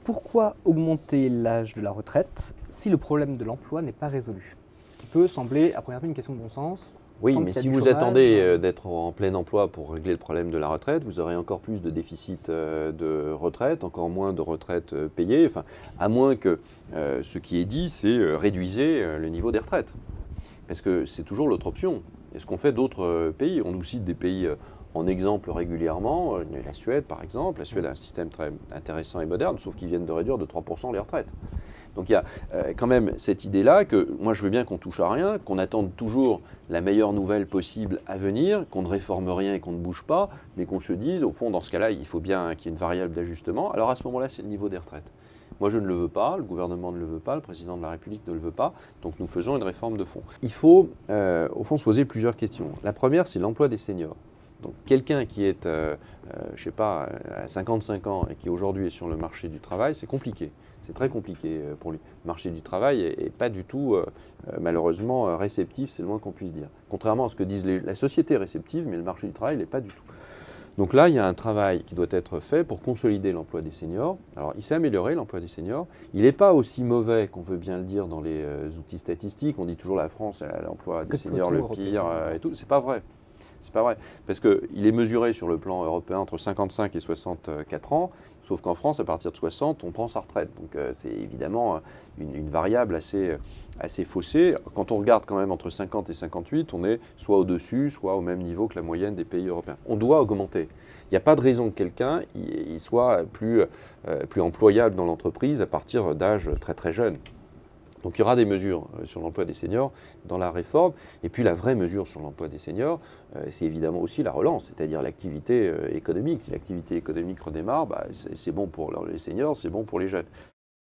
Pourquoi augmenter l'âge de la retraite si le problème de l'emploi n'est pas résolu? Ce qui peut sembler à première vue une question de bon sens. Oui, Tant mais qu'il y a si du vous chômage, attendez d'être en plein emploi pour régler le problème de la retraite, vous aurez encore plus de déficit de retraite, encore moins de retraite payée, enfin, à moins que ce qui est dit, c'est réduisez le niveau des retraites. Parce que c'est toujours l'autre option. Et ce qu'ont fait d'autres pays, on nous cite des pays en exemple régulièrement, la Suède par exemple. La Suède a un système très intéressant et moderne, sauf qu'ils viennent de réduire de 3% les retraites. Donc il y a quand même cette idée-là que moi je veux bien qu'on touche à rien, qu'on attende toujours la meilleure nouvelle possible à venir, qu'on ne réforme rien et qu'on ne bouge pas, mais qu'on se dise au fond dans ce cas-là il faut bien qu'il y ait une variable d'ajustement. Alors à ce moment-là c'est le niveau des retraites. Moi je ne le veux pas, le gouvernement ne le veut pas, le président de la République ne le veut pas, donc nous faisons une réforme de fond. Il faut au fond se poser plusieurs questions. La première c'est l'emploi des seniors. Donc quelqu'un qui est, je sais pas, à 55 ans et qui aujourd'hui est sur le marché du travail, c'est compliqué. C'est très compliqué pour lui. Le marché du travail n'est pas du tout, malheureusement, réceptif, c'est le moins qu'on puisse dire. Contrairement à ce que disent la société est réceptive, mais le marché du travail n'est pas du tout. Donc là, il y a un travail qui doit être fait pour consolider l'emploi des seniors. Alors, il s'est amélioré, l'emploi des seniors. Il n'est pas aussi mauvais qu'on veut bien le dire dans les outils statistiques. On dit toujours la France a l'emploi des seniors le pire et tout. C'est pas vrai. C'est pas vrai, parce qu'il est mesuré sur le plan européen entre 55 et 64 ans, sauf qu'en France, à partir de 60, on prend sa retraite. Donc c'est évidemment une variable assez faussée. Quand on regarde quand même entre 50 et 58, on est soit au-dessus, soit au même niveau que la moyenne des pays européens. On doit augmenter. Il n'y a pas de raison que quelqu'un il soit plus employable dans l'entreprise à partir d'âge très très jeune. Donc il y aura des mesures sur l'emploi des seniors dans la réforme. Et puis la vraie mesure sur l'emploi des seniors, c'est évidemment aussi la relance, c'est-à-dire l'activité économique. Si l'activité économique redémarre, c'est bon pour les seniors, c'est bon pour les jeunes.